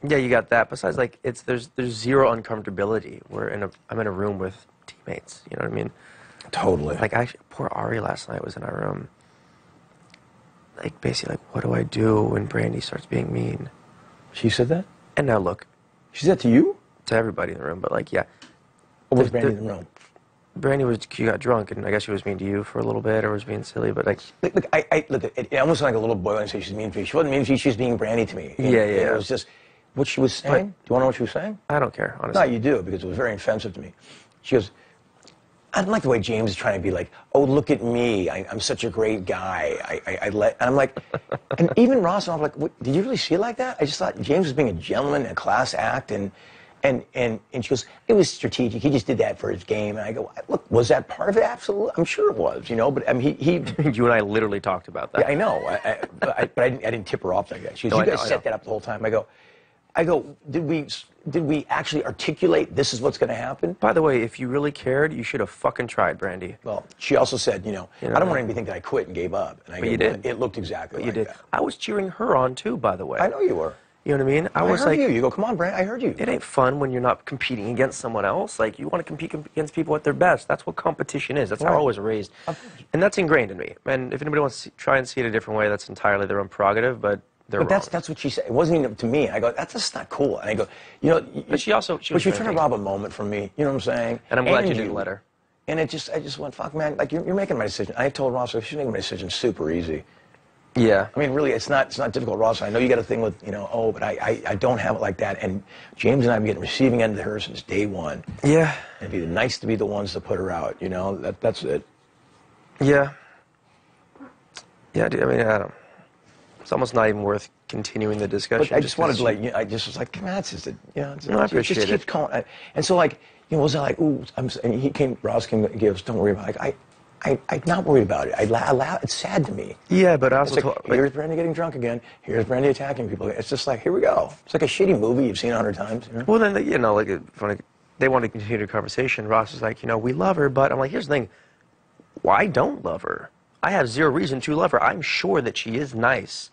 Yeah, you got that. Besides, like, there's zero uncomfortability. I'm in a room with teammates. You know what I mean? Totally. Like, poor Ari last night was in our room. Like, basically, like, what do I do when Brandi starts being mean? She said that? And now look. She said that to you? To everybody in the room, but like, yeah. Or was Brandi in the room? Brandi got drunk, and I guess she was mean to you for a little bit, or was being silly, but like... Look, it almost sounded like a little boy when I say she's mean to me. She wasn't mean to me, she was being Brandi to me. Yeah. It was just, what she was saying, do you want to know what she was saying? I don't care, honestly. No, you do, because it was very offensive to me. She goes, I don't like the way James is trying to be like, oh, look at me, I'm such a great guy. And I'm like, and even Ross and I was like, what, did you really see it like that? I just thought James was being a gentleman, a class act, and she goes, it was strategic. He just did that for his game. And I go, look, was that part of it? Absolutely. I'm sure it was, you know. But I mean, he you and I literally talked about that. Yeah, I know. But I didn't tip her off like that. She goes, you guys set that up the whole time. I go, did we actually articulate this is what's going to happen? By the way, if you really cared, you should have fucking tried, Brandi. Well, she also said, you know I don't want anybody to think that I quit and gave up. And But you did. It looked exactly like that. I was cheering her on too, by the way. I know you were. You know what I mean? I was heard like, you go, come on, Brand, I heard you. It ain't fun when you're not competing against someone else. Like, you want to compete against people at their best. That's what competition is. That's how I was raised. And that's ingrained in me. And if anybody wants to try and see it a different way, that's entirely their own prerogative, but they're wrong. That's what she said. It wasn't even to me. I go, that's just not cool. And I go, you know. But she was trying to rob a moment from me. You know what I'm saying? And I'm glad you didn't let her. And I just went, fuck, man, like, you're making my decision. I told Ross, she's making my decision super easy. Yeah. I mean, really, it's not difficult, Ross. I know you got a thing with, you know, but I don't have it like that. And James and I have been getting receiving end of her since day one. Yeah. And it'd be nice to be the ones to put her out, you know? That's it. Yeah. Yeah, dude, I mean, I don't. It's almost not even worth continuing the discussion. But I just wanted to, like, you know, I just was like, come on, that's just it. You know, no, I appreciate just keeps calling. And so, like, you know, was I like, ooh, and Ross came and gave us, don't worry about it. Like, I'm not worried about it. It's sad to me. Yeah, but also... It's like, here's Brandi getting drunk again. Here's Brandi attacking people. It's just like, here we go. It's like a shitty movie you've seen 100 times. You know? Well, then, you know, like, they want to continue the conversation. Ross is like, you know, we love her, but I'm like, here's the thing. Well, I don't love her. I have zero reason to love her. I'm sure that she is nice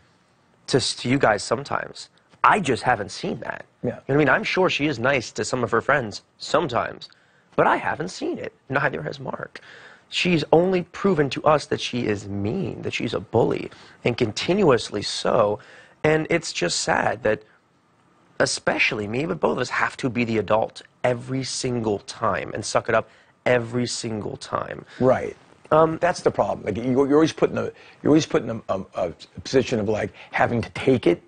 to you guys sometimes. I just haven't seen that. Yeah. You know what I mean? I'm sure she is nice to some of her friends sometimes, but I haven't seen it. Neither has Mark. She's only proven to us that she is mean, that she's a bully, and continuously so. And it's just sad that, especially me, but both of us have to be the adult every single time and suck it up every single time. Right. That's the problem. Like, you're always put in a position of, like, having to take it.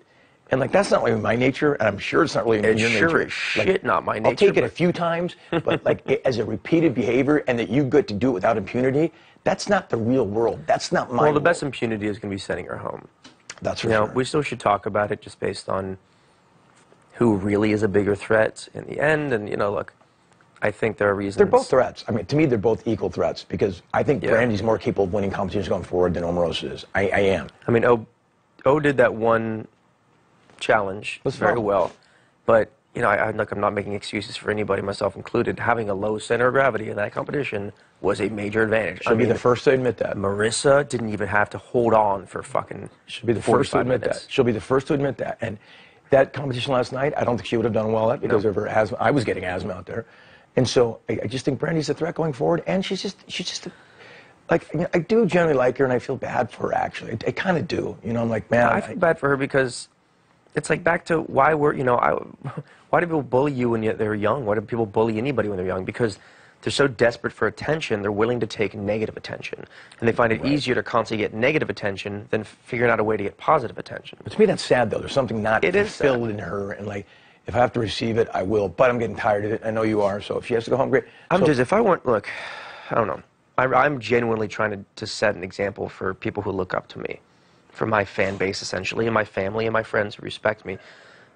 And, like, that's not really my nature, and I'm sure it's not really your nature. Sure as shit, like, not my nature. I'll take it a few times, but, like, as a repeated behavior, and that you get to do it without impunity, that's not the real world. That's not my world. Well, the best impunity is going to be sending her home. That's for sure. We still should talk about it just based on who really is a bigger threat in the end. And, you know, look, I think there are reasons. They're both threats. I mean, to me, they're both equal threats, because I think Brandi's more capable of winning competitions going forward than Omarosa is. I am. I mean, O did that one challenge very well, but you know, I'm not making excuses for anybody, myself included. Having a low center of gravity in that competition was a major advantage. She'll be the first to admit that. Marissa didn't even have to hold on for fucking. She'll be the first to admit that. She'll be the first to admit that. And that competition last night, I don't think she would have done well at because of her asthma. I was getting asthma out there, and so I just think Brandi's a threat going forward. And she's just. Like, you know, I do generally like her, and I feel bad for her, actually. I kind of do. You know, I'm like, man. I feel bad for her because it's like back to why we're, you know, why do people bully you when they're young? Why do people bully anybody when they're young? Because they're so desperate for attention, they're willing to take negative attention. And they find it easier to constantly get negative attention than figuring out a way to get positive attention. But to me, that's sad, though. There's something not fulfilled in her, and, like, if I have to receive it, I will. But I'm getting tired of it. I know you are, so if she has to go home, great. If I want, look, I don't know. I'm genuinely trying to set an example for people who look up to me, for my fan base, essentially, and my family and my friends who respect me,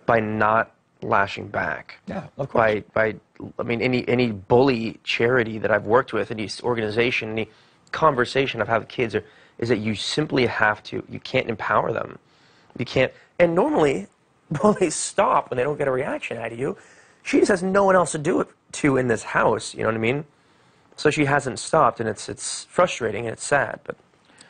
by not lashing back. Yeah, of course. I mean, any bully charity that I've worked with, any organization, any conversation I've had with kids, is that you simply have to, you can't empower them. You can't, and normally, bullies stop when they don't get a reaction out of you. She just has no one else to do it to in this house, you know what I mean? So she hasn't stopped, and it's frustrating and it's sad, but,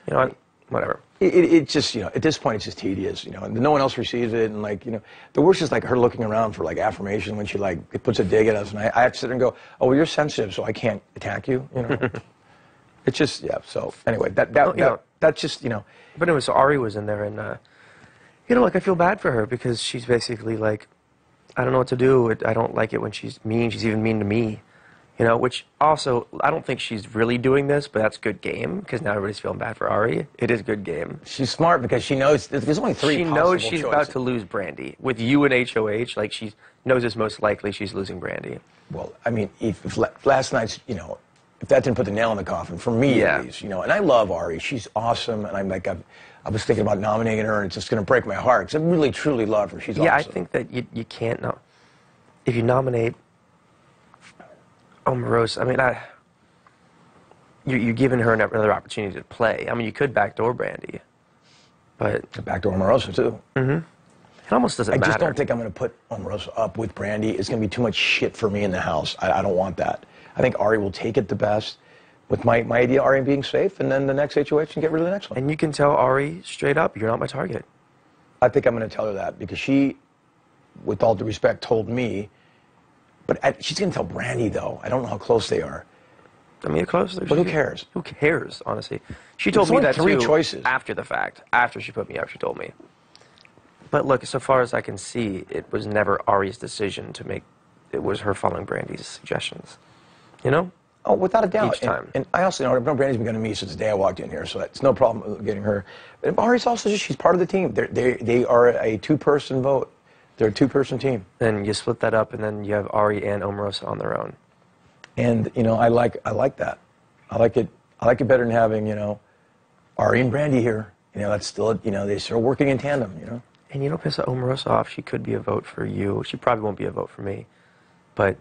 you know, whatever. It just, at this point, it's just tedious, and no one else receives it. And like, the worst is like her looking around for like affirmation when she like puts a dig at us. And I have to sit there and go, oh, well, you're sensitive, so I can't attack you, It's just, yeah. So anyway, that's just, But anyway, so Ari was in there, and, like, I feel bad for her because she's basically like, I don't know what to do. I don't like it when she's mean. She's even mean to me. Which also, I don't think she's really doing this, but that's good game, because now everybody's feeling bad for Ari. It is good game. She's smart because she knows there's only three possible choices. She knows she's about to lose Brandi. With you and HOH, like, she knows it's most likely she's losing Brandi. Well, I mean, if last night's, if that didn't put the nail in the coffin, for me at least, and I love Ari. She's awesome, and I'm like, I was thinking about nominating her, and it's just going to break my heart, because I really, truly love her. She's awesome. Yeah, I think that you can't know. If you nominate Omarosa, I mean, you're giving her another opportunity to play. I mean, you could backdoor Brandi, but backdoor Omarosa too. It almost doesn't matter. I just don't think I'm going to put Omarosa up with Brandi. It's going to be too much shit for me in the house. I don't want that. I think Ari will take it the best. With my idea, Ari being safe, and then the next HOH and get rid of the next one. And you can tell Ari straight up, you're not my target. I think I'm going to tell her that, because she, with all due respect, told me. But she's going to tell Brandi, though. I don't know how close they are. I mean, close. But who cares? Who cares, honestly? She told me that three too, choices. after the fact. After she put me up, she told me. But look, so far as I can see, it was never Ari's decision to make. It was her following Brandi's suggestions. Oh, without a doubt. Each time. And I also know Brandi's been going to me since the day I walked in here, so it's no problem getting her. And Ari's also she's part of the team. They are a two-person vote. They're a two-person team. Then you split that up, and then you have Ari and Omarosa on their own. And I like that. I like it better than having Ari and Brandi here. That's still they're still working in tandem. And piss Omarosa off. She could be a vote for you. She probably won't be a vote for me, but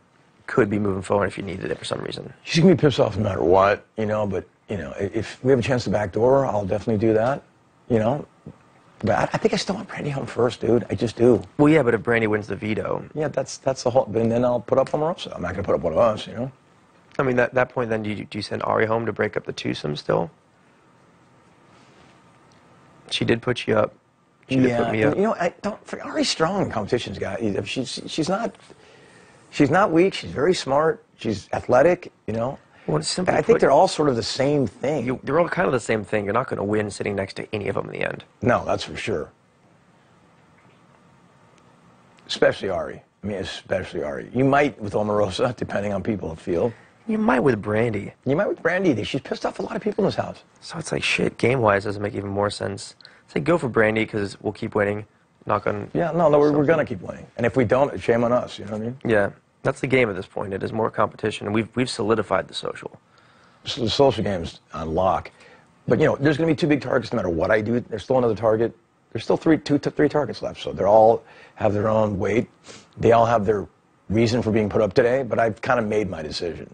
could be moving forward if you needed it for some reason. She's gonna be pissed off no matter what. But if we have a chance to backdoor, I'll definitely do that. But I think I still want Brandi home first, dude. I just do. Well, yeah, but if Brandi wins the veto... Yeah, that's the whole... And then I'll put up Omarosa. I'm not going to put up one of us, I mean, at that point, then, do you send Ari home to break up the twosome still? She did put you up. She did put me up. Ari's strong in competitions, guys. She's not weak. She's very smart. She's athletic, Well, I think they're all sort of the same thing. They're all kind of the same thing. You're not going to win sitting next to any of them in the end. No, that's for sure. Especially Ari. I mean, especially Ari. You might with Omarosa, depending on people feel. You might with Brandi. You might with Brandi. She's pissed off a lot of people in this house. So it's like, shit, game-wise, doesn't make even more sense. It's like, go for Brandi, because we'll keep winning. Not going to... Yeah, no, we're going to keep winning. And if we don't, shame on us, you know what I mean? Yeah. That's the game at this point. It is more competition, and we've solidified the social. So the social game's on lock. But, there's going to be two big targets no matter what I do. There's still another target. There's still three targets left. So they all have their own weight. They all have their reason for being put up today. But I've kind of made my decision,